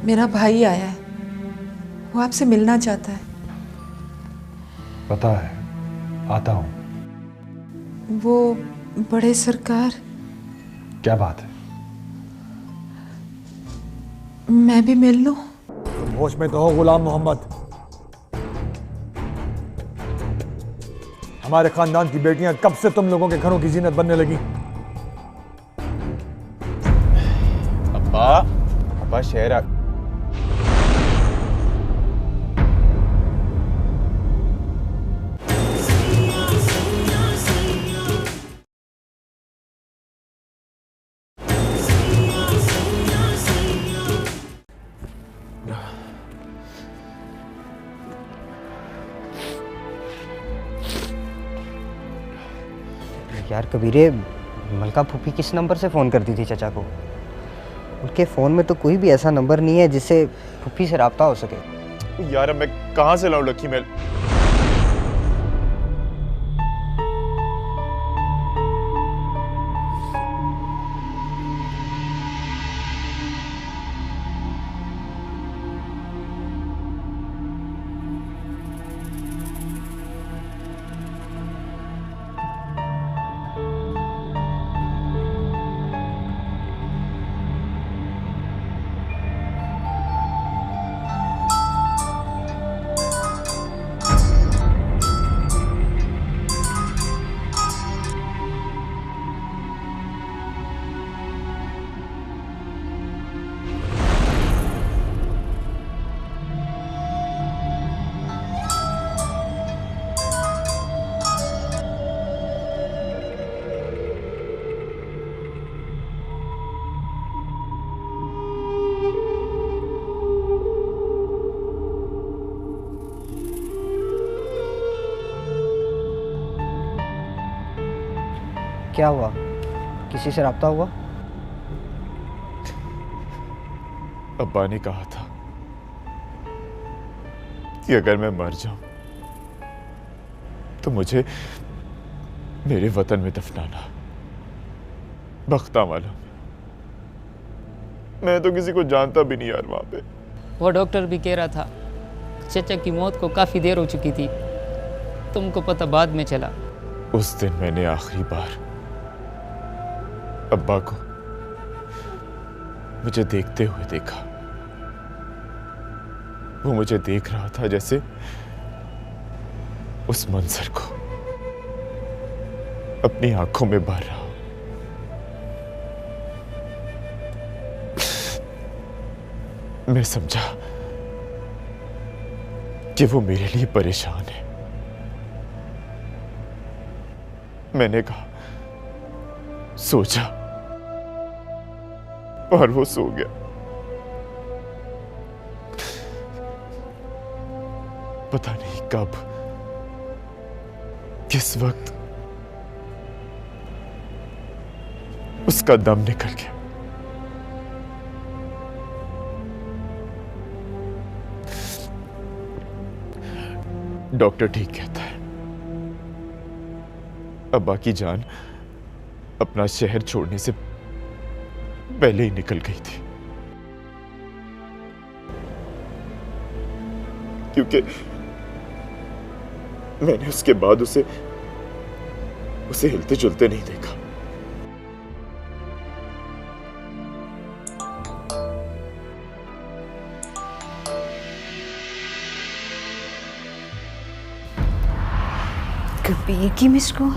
मेरा भाई आया है, वो आपसे मिलना चाहता है। पता है, आता हूँ। वो बड़े सरकार। क्या बात है? मैं भी मिल लूं? तुम होश में तो हो गुलाम मोहम्मद? हमारे खानदान की बेटियां कब से तुम लोगों के घरों की जीनत बनने लगी? अब्बा, अब्बा शहर आ। यार कबीरे, मलका फूफी किस नंबर से फ़ोन करती थी चाचा को? उनके फ़ोन में तो कोई भी ऐसा नंबर नहीं है जिससे फूफी से रब्ता हो सके। यार अब मैं कहाँ से लाऊं लकी मेल? क्या हुआ? किसी से रब्ता हुआ? अब्बा ने कहा था कि अगर मैं मर जाऊं तो मुझे मेरे वतन में दफनाना, बख्ता वाला। मैं तो किसी को जानता भी नहीं यार वहां पे। वो डॉक्टर भी कह रहा था चचा की मौत को काफ़ी देर हो चुकी थी, तुमको पता बाद में चला। उस दिन मैंने आखिरी बार अब्बा को मुझे देखते हुए देखा। वो मुझे देख रहा था जैसे उस मंजर को अपनी आंखों में भर रहा हो। मैं समझा कि वो मेरे लिए परेशान है। मैंने कहा सो जा, और वो सो गया। पता नहीं कब, किस वक्त उसका दम निकल गया। डॉक्टर ठीक कहता है, अब्बा की जान अपना शहर छोड़ने से पहले ही निकल गई थी, क्योंकि मैंने उसके बाद उसे हिलते जुलते नहीं देखा। कबीर की मिस कॉल।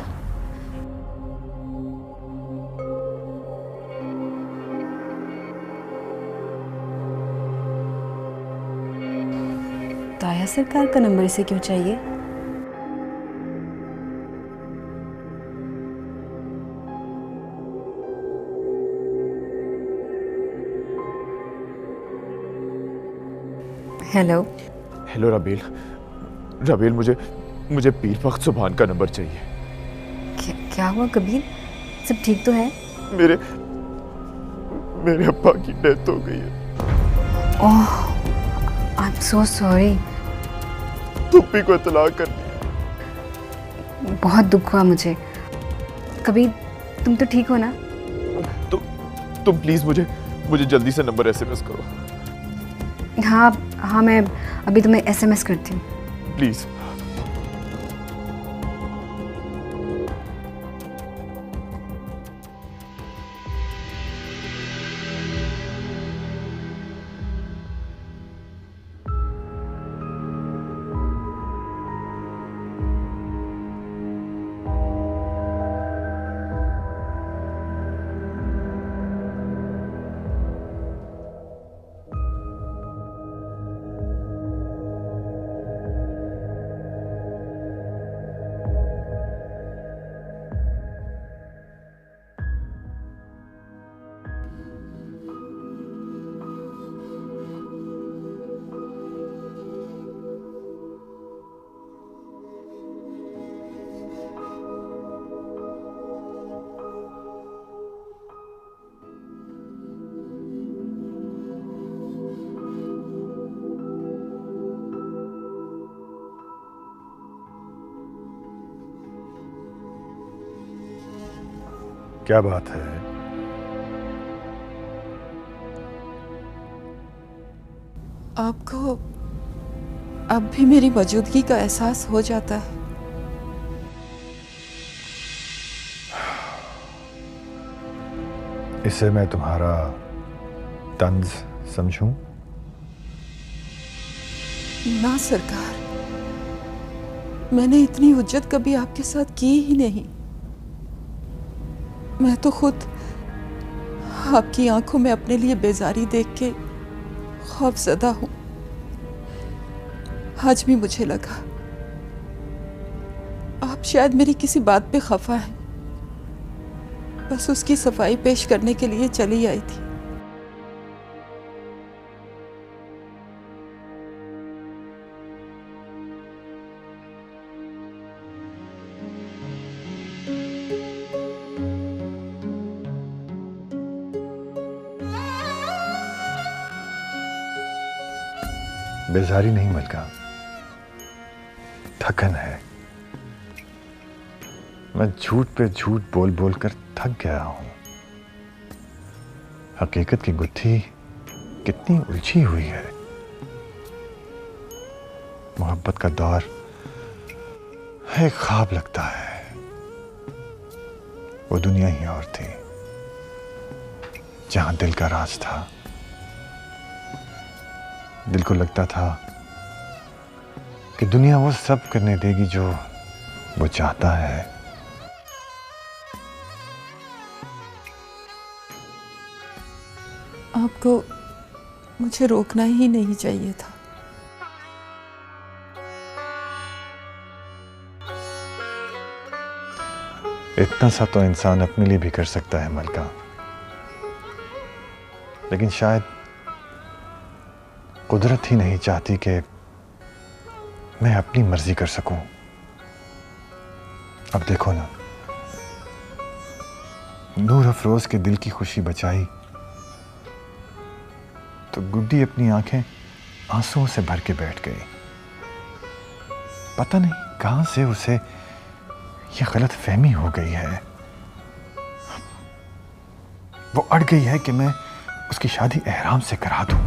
ताया सरकार का नंबर इसे क्यों चाहिए? हेलो। हेलो रबील, मुझे पीर वक्त सुभान का नंबर चाहिए। क्या हुआ कबीर? सब ठीक तो है? मेरे अब्बा की डेथ हो गई है। Oh, I am so sorry. पुप्पी को इत्तला कर दिया। बहुत दुख हुआ मुझे। कबीर, तुम तो ठीक हो ना? तुम प्लीज मुझे जल्दी से नंबर एसएमएस करो। हाँ हाँ, मैं अभी तुम्हें SMS करती हूँ। प्लीज। क्या बात है? आपको अब भी मेरी मौजूदगी का एहसास हो जाता है? इसे मैं तुम्हारा तंज समझूं? ना सरकार, मैंने इतनी हुज्जत कभी आपके साथ की ही नहीं। मैं तो खुद आपकी आंखों में अपने लिए बेजारी देख के खौफजदा हूं। आज भी मुझे लगा आप शायद मेरी किसी बात पे खफा हैं, बस उसकी सफाई पेश करने के लिए चली आई थी। बेजारी नहीं मलका, थकन है। मैं झूठ पे झूठ बोल बोल कर थक गया हूं। हकीकत की गुत्थी कितनी उलझी हुई है। मोहब्बत का दौर एक ख्वाब लगता है। वो दुनिया ही और थी जहां दिल का राज था। दिल को लगता था कि दुनिया वो सब करने देगी जो वो चाहता है। आपको मुझे रोकना ही नहीं चाहिए था। इतना सा तो इंसान अपने लिए भी कर सकता है मलका, लेकिन शायद कुदरत ही नहीं चाहती कि मैं अपनी मर्जी कर सकूं। अब देखो ना, नूर अफरोज के दिल की खुशी बचाई तो गुड्डी अपनी आंखें आंसुओं से भर के बैठ गई। पता नहीं कहां से उसे यह गलत फहमी हो गई है। वो अड़ गई है कि मैं उसकी शादी एहराम से करा दूं।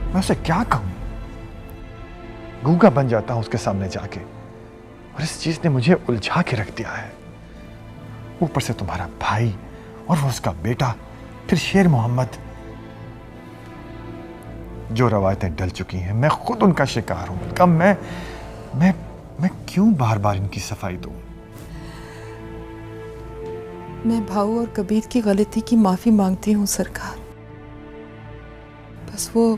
मैं उसे क्या कहूं? गूंगा बन जाता हूं उसके सामने जाके, और इस चीज ने मुझे उलझा के रख दिया है। ऊपर से तुम्हारा भाई और वो उसका बेटा, फिर शेर मोहम्मद। जो रवायतें डल चुकी हैं, मैं खुद उनका शिकार हूं। कब मैं क्यों बार बार इनकी सफाई दूं? मैं भाऊ और कबीर की गलती की माफी मांगती हूँ सरकार। बस वो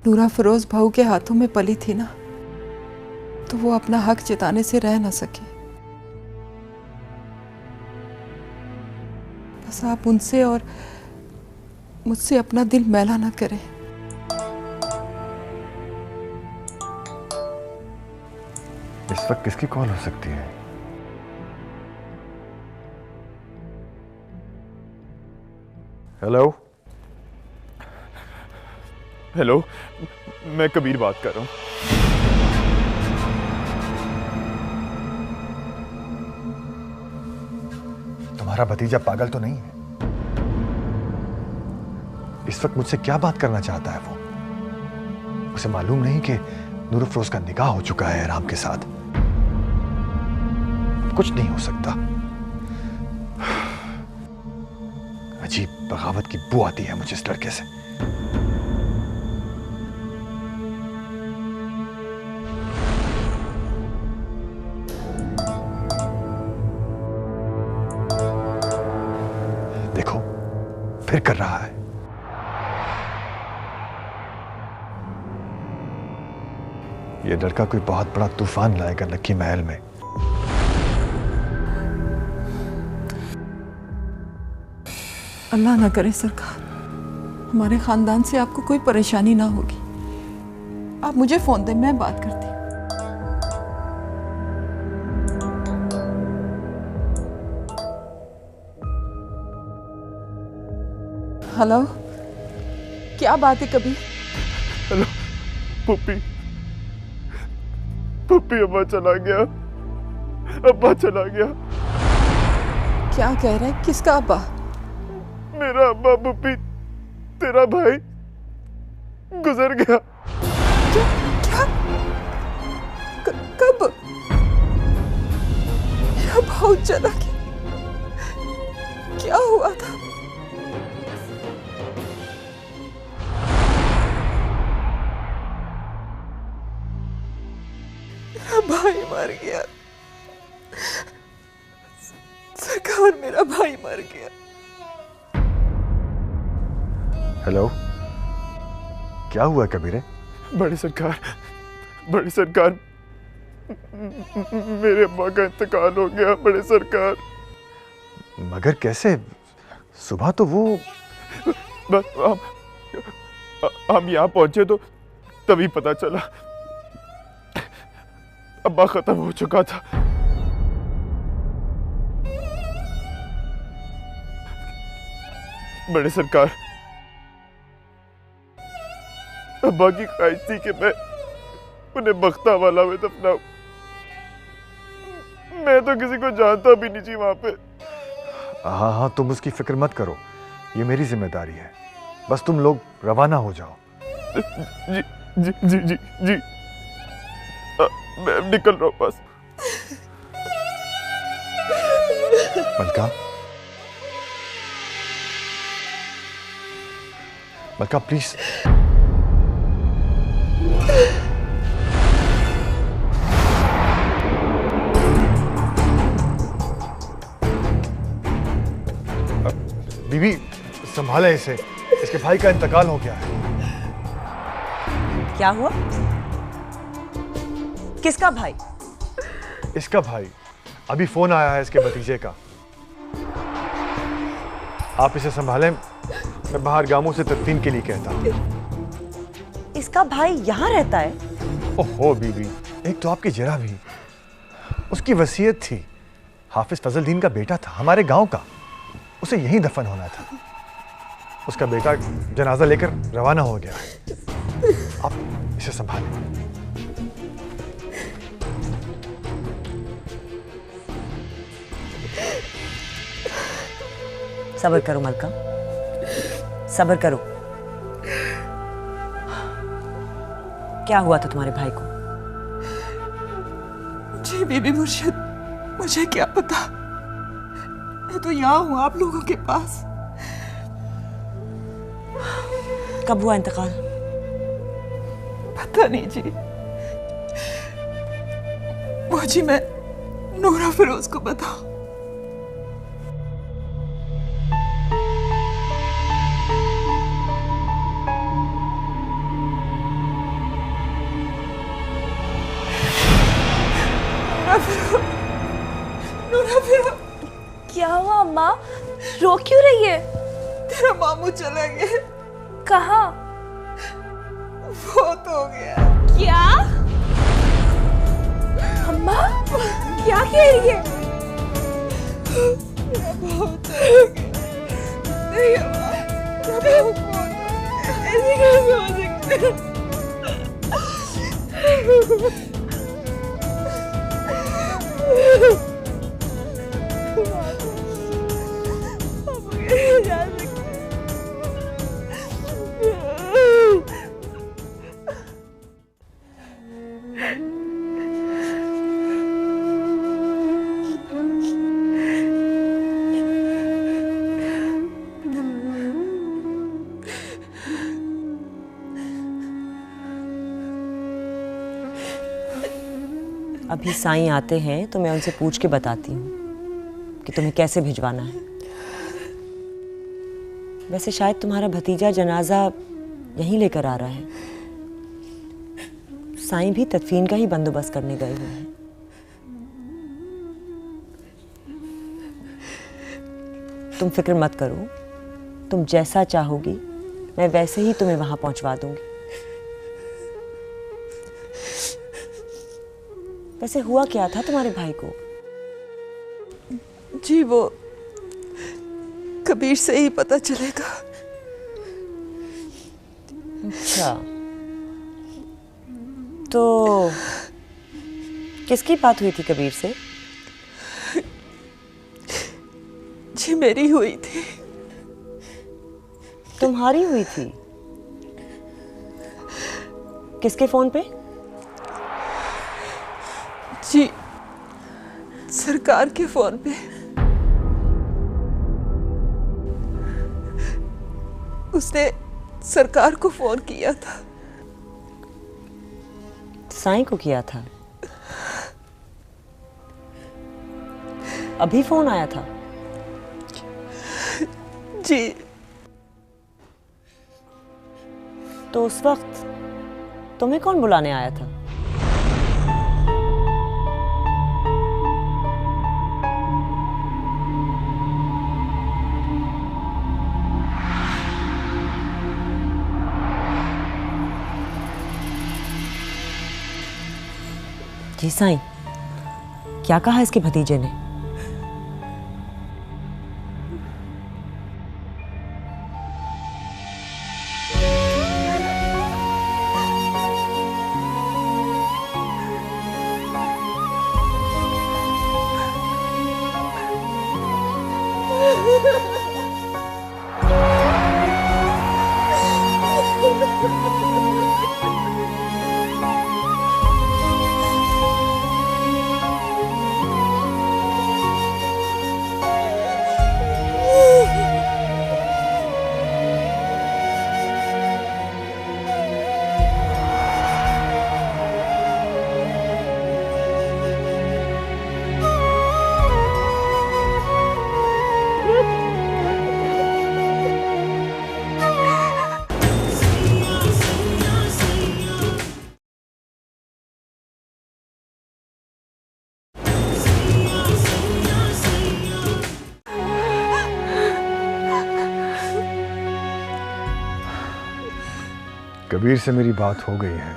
नूरा फरोज भाऊ के हाथों में पली थी ना, तो वो अपना हक जताने से रह ना सके। बस आप उनसे और मुझसे अपना दिल मैला ना करें। इस वक्त किसकी कॉल हो सकती है? हेलो हेलो, मैं कबीर बात कर रहा हूँ। तुम्हारा भतीजा पागल तो नहीं है? इस वक्त मुझसे क्या बात करना चाहता है वो? उसे मालूम नहीं कि नूर अफरोज का निकाह हो चुका है एहराम के साथ। कुछ नहीं हो सकता। अजीब बगावत की बू आती है मुझे इस लड़के से। देखो फिर कर रहा है। ये लड़का कोई बहुत बड़ा तूफान लाएगा लक्की महल में। अल्लाह ना करे सरकार, हमारे खानदान से आपको कोई परेशानी ना होगी। आप मुझे फोन दें, मैं बात करती हूँ। हेलो, क्या बात है कबीर? हेलो पुप्पी, पुप्पी अब्बा चला गया, अब्बा चला गया। क्या कह रहे हैं? किसका अब्बा? मेरा अब्बा पुप्पी, तेरा भाई गुजर गया। क्या? कब? मेरा भाऊ चला गया? क्या हुआ था? मेरा भाई मर गया सरकार, मेरा भाई मर गया। हेलो, क्या हुआ कबीरे? बड़ी सरकार, बड़ी सरकार, मेरे अब्बा का इंतकाल हो गया बड़ी सरकार। मगर कैसे? सुबह तो वो बस हम यहाँ पहुंचे तो तभी पता चला अब्बा खत्म हो चुका था। बड़े सरकार, अब्बा की ख्वाहिश थी कि मैं उन्हें बख्ता वाला में दफनाऊं। मैं तो किसी को जानता भी नहीं जी वहां पे। हाँ हाँ, तुम उसकी फिक्र मत करो, ये मेरी जिम्मेदारी है। बस तुम लोग रवाना हो जाओ। जी जी जी जी जी, मैं निकल रहा हूँ बस। मलका, मलका प्लीज। बीबी संभाले इसे, इसके भाई का इंतकाल हो गया है। क्या हुआ? किसका भाई? इसका भाई। अभी फोन आया है इसके भतीजे का। आप इसे संभालें, मैं बाहर गांवों से तदफीन के लिए कहता हूं। इसका भाई यहाँ रहता है? ओहो बीबी, एक तो आपकी जरा भी। उसकी वसीयत थी, हाफिज फजलदीन का बेटा था हमारे गांव का, उसे यहीं दफन होना था। उसका बेटा जनाजा लेकर रवाना हो गया। आप इसे संभालें। सब्र करो मलका, सब्र करो। क्या हुआ था तुम्हारे भाई को? जी बीबी मुर्शिद, मुझे क्या पता। मैं तो यहाँ हूँ आप लोगों के पास। कब हुआ इंतकाल? पता नहीं जी। वो जी मैं नूरा फिरोज को बताऊं? नूरा फिरोज, क्या हुआ अम्मा? रो क्यों रही है? तेरा मामू चला गया। कहाँ? बहुत हो गया। क्या? अम्मा क्या कह रही है? मेरा भाऊ चला गया। नहीं अम्मा, मेरा भाऊ कौन है? ऐसे कैसे हो सकता है? अभी साईं आते हैं तो मैं उनसे पूछ के बताती हूँ कि तुम्हें कैसे भिजवाना है। वैसे शायद तुम्हारा भतीजा जनाजा यहीं लेकर आ रहा है। साईं भी तदफीन का ही बंदोबस्त करने गए हुए हैं। तुम फिक्र मत करो, तुम जैसा चाहोगी मैं वैसे ही तुम्हें वहां पहुंचवा दूंगी। वैसे हुआ क्या था तुम्हारे भाई को? जी वो कबीर से ही पता चलेगा। अच्छा, तो किसकी बात हुई थी कबीर से? जी मेरी हुई थी। तुम्हारी हुई थी? किसके फोन पे? जी सरकार के फोन पे। उसने सरकार को फोन किया था। साईं को किया था? अभी फोन आया था? जी। तो उस वक्त तुम्हें कौन बुलाने आया था? जी साईं, क्या कहा इसके भतीजे ने? कबीर से मेरी बात हो गई है।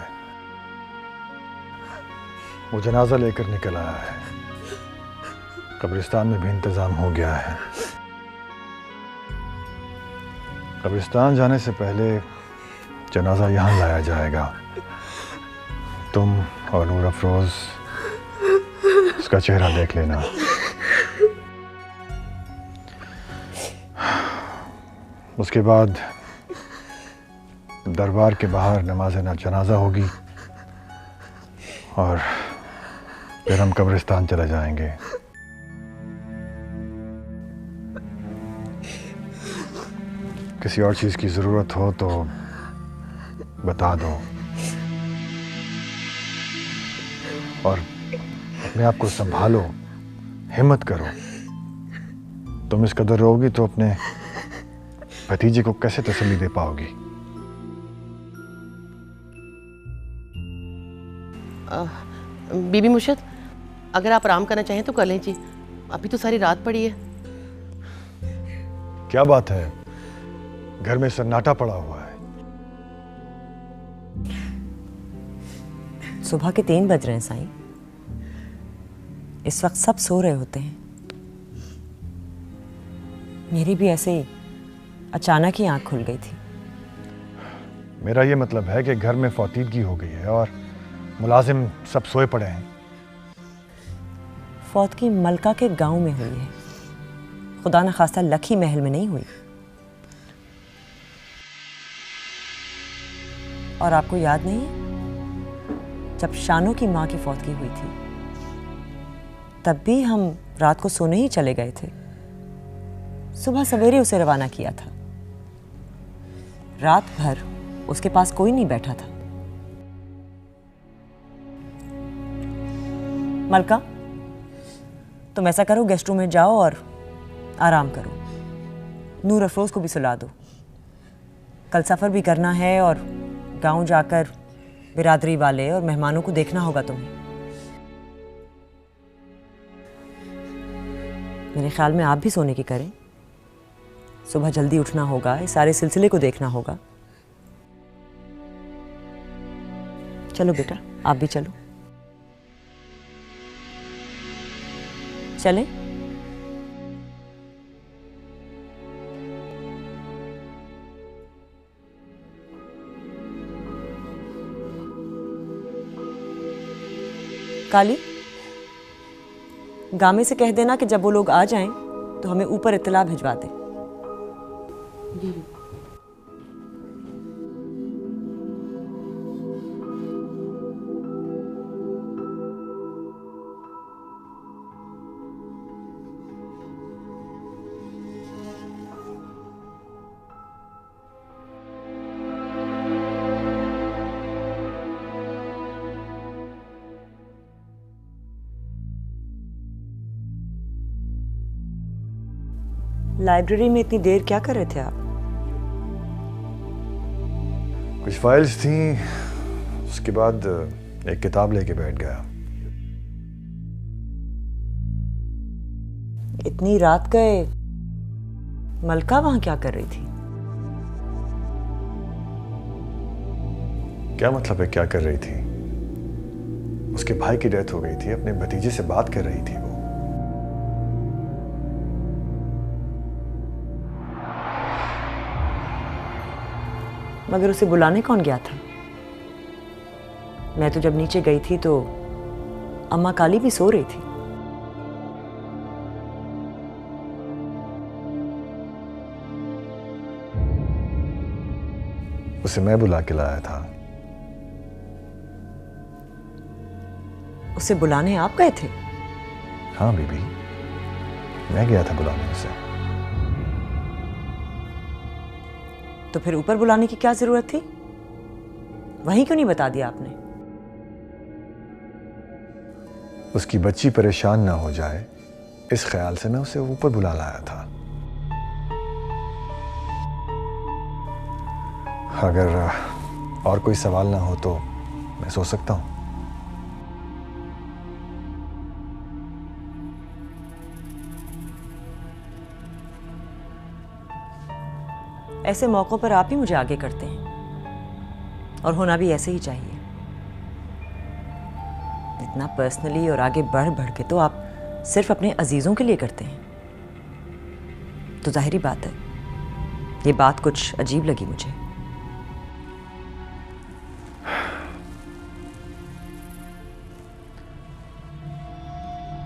वो जनाजा लेकर निकल आया है। कब्रिस्तान में भी इंतजाम हो गया है। कब्रिस्तान जाने से पहले जनाजा यहाँ लाया जाएगा। तुम और नूर अफरोज उसका चेहरा देख लेना। उसके बाद दरबार के बाहर नमाज जनाजा होगी और फिर हम कब्रिस्तान चले जाएंगे। किसी और चीज की जरूरत हो तो बता दो और अपने आप को संभालो, हिम्मत करो। तुम इस कदर रहोगी तो अपने भतीजे को कैसे तसल्ली दे पाओगी? बीबी मुर्शद, अगर आप आराम करना चाहें तो कर लें जी, अभी तो सारी रात पड़ी है। क्या बात है, घर में सन्नाटा पड़ा हुआ है। सुबह के 3 बज रहे हैं साईं। इस वक्त सब सो रहे होते हैं। मेरी भी ऐसे ही अचानक ही आंख खुल गई थी। मेरा ये मतलब है कि घर में फौतीदगी हो गई है और मुलाजिम सब सोए पड़े हैं। फौतगी मलका के गांव में हुई है, खुदा न खास्ता लखी महल में नहीं हुई। और आपको याद नहीं है जब शानो की मां की फौतगी हुई थी तब भी हम रात को सोने ही चले गए थे। सुबह सवेरे उसे रवाना किया था। रात भर उसके पास कोई नहीं बैठा था। मलका, तुम ऐसा करो, गेस्ट रूम में जाओ और आराम करो। नूर अफरोज को भी सुला दो। कल सफ़र भी करना है और गांव जाकर बिरादरी वाले और मेहमानों को देखना होगा तुम्हें। मेरे ख्याल में आप भी सोने की करें। सुबह जल्दी उठना होगा, इस सारे सिलसिले को देखना होगा। चलो बेटा, आप भी चलो। चलें? काली, गामे से कह देना कि जब वो लोग आ जाएं तो हमें ऊपर इत्तला भिजवा दें। लाइब्रेरी में इतनी देर क्या कर रहे थे आप? कुछ फाइल्स थी, उसके बाद एक किताब लेके बैठ गया। इतनी रात गए, मलका वहां क्या कर रही थी? क्या मतलब है क्या कर रही थी? उसके भाई की डेथ हो गई थी, अपने भतीजे से बात कर रही थी वो। मगर उसे बुलाने कौन गया था? मैं तो जब नीचे गई थी तो अम्मा काली भी सो रही थी। उसे मैं बुला के लाया था। उसे बुलाने आप गए थे? हाँ बीबी, मैं गया था बुलाने उसे। तो फिर ऊपर बुलाने की क्या जरूरत थी? वहीं क्यों नहीं बता दिया आपने? उसकी बच्ची परेशान ना हो जाए, इस ख्याल से मैं उसे ऊपर बुला लाया था। अगर और कोई सवाल ना हो तो मैं सो सकता हूं। ऐसे मौकों पर आप ही मुझे आगे करते हैं और होना भी ऐसे ही चाहिए। इतना पर्सनली और आगे बढ़ बढ़ के तो आप सिर्फ अपने अजीजों के लिए करते हैं। तो जाहिरी बात है, ये बात कुछ अजीब लगी मुझे।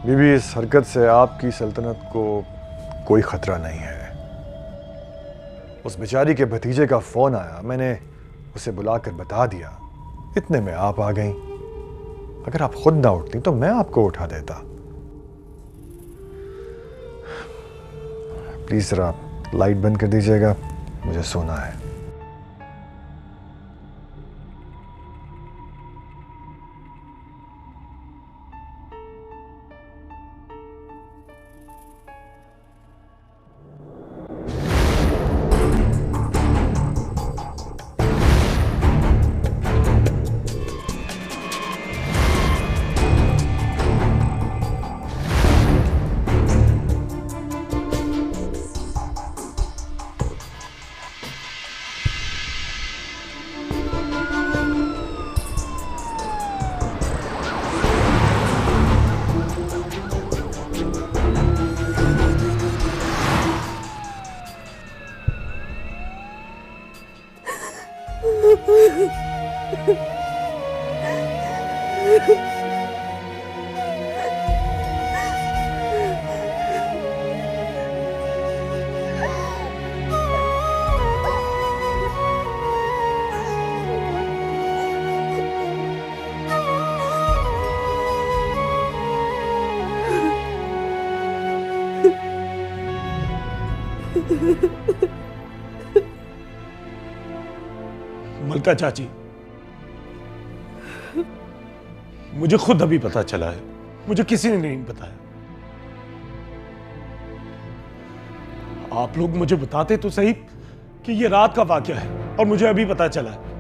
बीबी, इस हरकत से आपकी सल्तनत को कोई खतरा नहीं है। उस बेचारी के भतीजे का फोन आया, मैंने उसे बुलाकर बता दिया, इतने में आप आ गईं। अगर आप खुद ना उठती तो मैं आपको उठा देता। प्लीज जरा लाइट बंद कर दीजिएगा, मुझे सोना है। मलका चाची, मुझे खुद अभी पता चला है मुझे किसी ने नहीं बताया। आप लोग मुझे बताते तो सही कि ये रात का वाकया है और मुझे अभी पता चला है।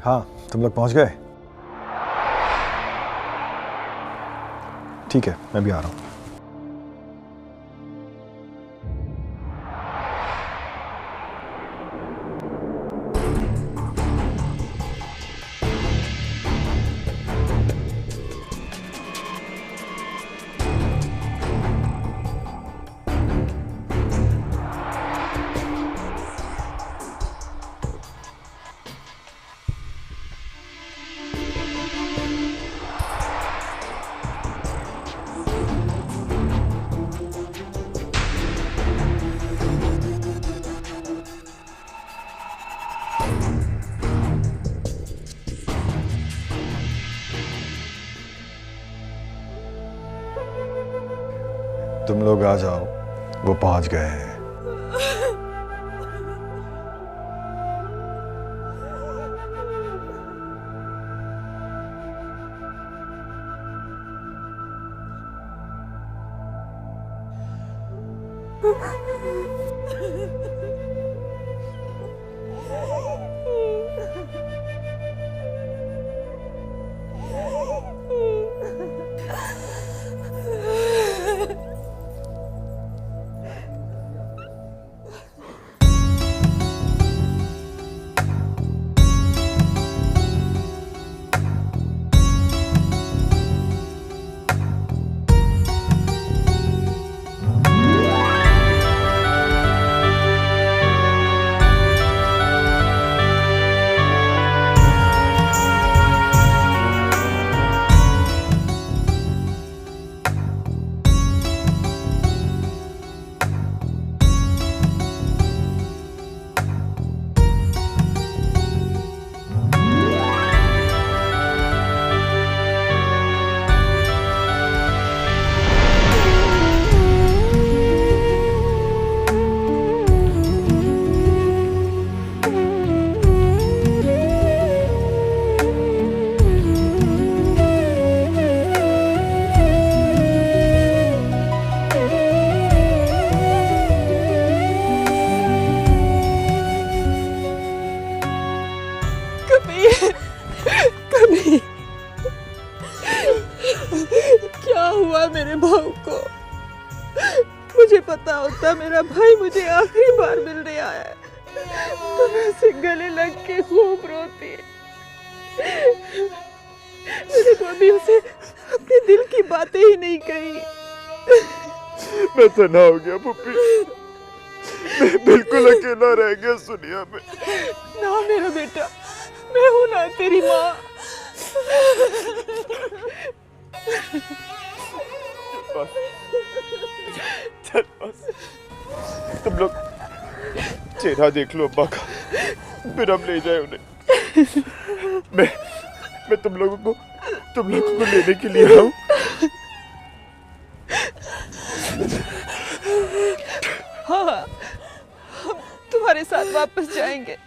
हाँ, तुम लोग पहुंच गए? ठीक है, मैं भी आ रहा हूं। तुम लोग आ जाओ, वो पहुंच गए हैं। क्या हुआ मेरे भाऊ को? मुझे पता होता मेरा भाई मुझे आखिरी बार मिलने आया है तो मैं उसे गले लग के खूब रोती। मैंने तो अभी उसे अपने दिल की बातें ही नहीं कही। मैं तना हो गया पुप्पी, मैं बिल्कुल अकेला रह गया इस दुनिया में। ना मेरा बेटा, मैं हूं ना तेरी माँ। चल बस, तुम लोग चेहरा देख लो अब्बा का, फिर हम ले जाए उन्हें। मैं तुम लोगों को लेने के लिए आऊं। हाँ, हम तुम्हारे साथ वापस जाएंगे।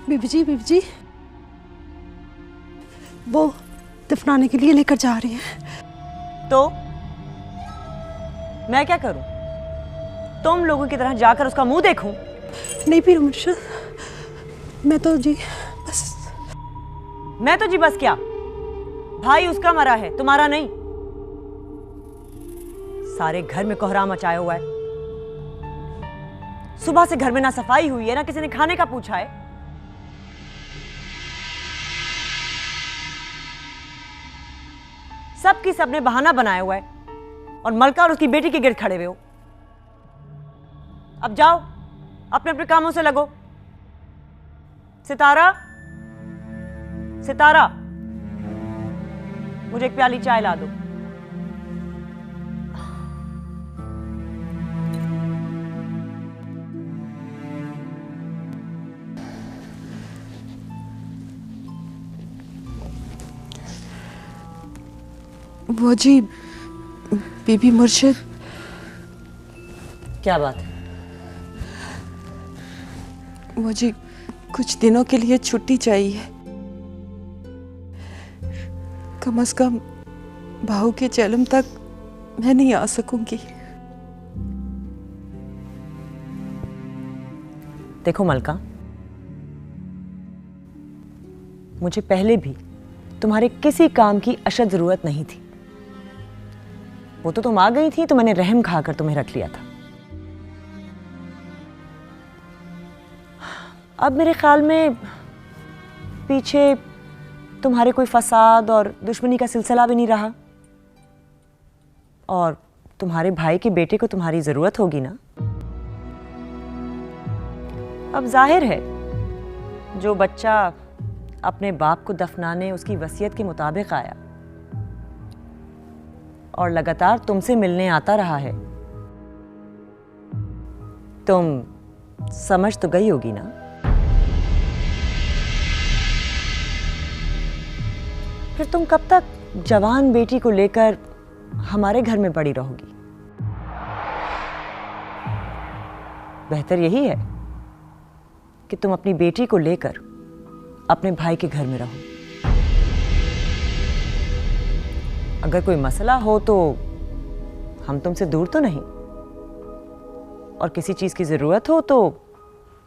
बीबी जी वो दफनाने के लिए लेकर जा रही है। तो मैं क्या करूं? तुम लोगों की तरह जाकर उसका मुंह देखूं? नहीं पीर मुर्शिद, मैं तो जी बस क्या? भाई उसका मरा है, तुम्हारा नहीं। सारे घर में कोहराम मचाया हुआ है। सुबह से घर में ना सफाई हुई है, ना किसी ने खाने का पूछा है। सबकी सबने बहाना बनाया हुआ है और मलका और उसकी बेटी के गिर्द खड़े हुए हो। अब जाओ, अपने अपने कामों से लगो। सितारा, सितारा, मुझे एक प्याली चाय ला दो। वो जी बीबी मुर्शिद। क्या बात है? वो जी कुछ दिनों के लिए छुट्टी चाहिए। कम से कम बहू के जन्म तक मैं नहीं आ सकूंगी। देखो मलका, मुझे पहले भी तुम्हारे किसी काम की अशद जरूरत नहीं थी। वो तो तुम आ गई थी तो मैंने रहम खाकर तुम्हें रख लिया था। अब मेरे ख्याल में पीछे तुम्हारे कोई फसाद और दुश्मनी का सिलसिला भी नहीं रहा, और तुम्हारे भाई के बेटे को तुम्हारी जरूरत होगी ना। अब जाहिर है जो बच्चा अपने बाप को दफनाने उसकी वसीयत के मुताबिक आया और लगातार तुमसे मिलने आता रहा है, तुम समझ तो गई होगी ना। फिर तुम कब तक जवान बेटी को लेकर हमारे घर में पड़ी रहोगी? बेहतर यही है कि तुम अपनी बेटी को लेकर अपने भाई के घर में रहो। अगर कोई मसला हो तो हम तुमसे दूर तो नहीं, और किसी चीज की जरूरत हो तो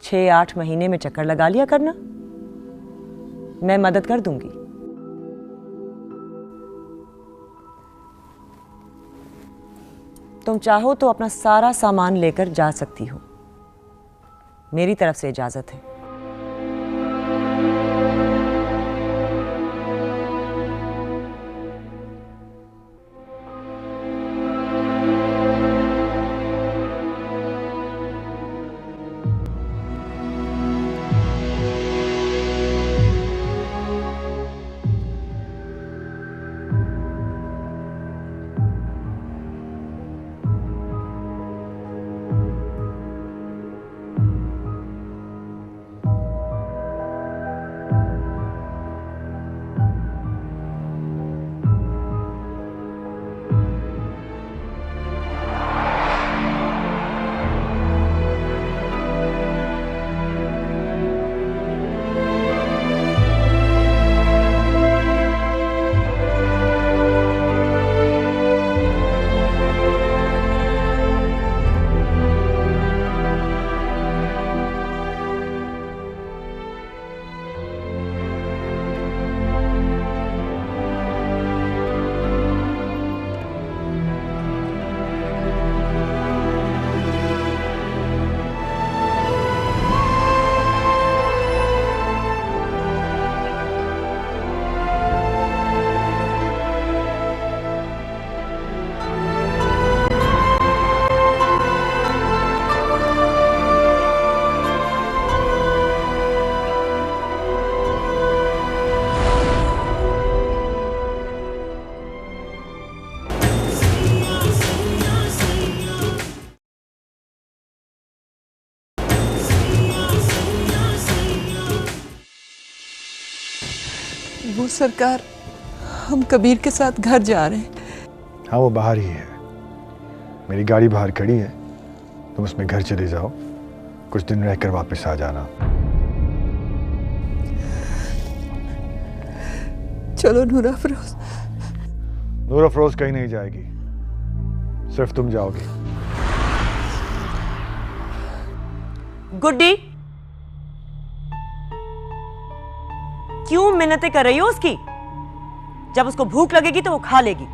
6-8 महीने में चक्कर लगा लिया करना, मैं मदद कर दूंगी। तुम चाहो तो अपना सारा सामान लेकर जा सकती हो, मेरी तरफ से इजाजत है। वो सरकार, हम कबीर के साथ घर जा रहे हैं। हाँ, वो बाहर ही है। मेरी गाड़ी बाहर खड़ी है, तुम उसमें घर चले जाओ, कुछ दिन रहकर वापस आ जाना। चलो नूर अफरोज। नूर अफरोज कहीं नहीं जाएगी, सिर्फ तुम जाओगी। गुड्डी, क्यों मिन्नतें कर रही हो उसकी? जब उसको भूख लगेगी तो वो खा लेगी।